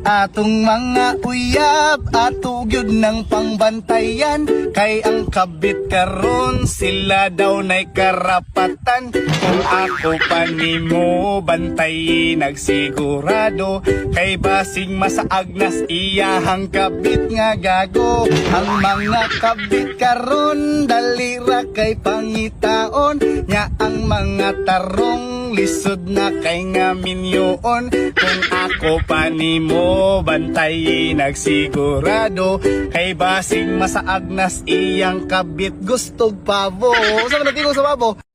atong mga uyab atugyod ng pangbantayan kay ang kabit karon sila daw nay karapatan. Kung ako pa nimo bantayi nagsigurado kay basing masaag nas iyahang kabit nga gago. Ang mga kabit karon dalira kay pangitaon nya ang mga tarong lisod na kay nga minyoon. Kung ako pa nimo bantay nagsigurado kay basing masaag nas iyang kabit gustog pabo. Sa natigong sa babo.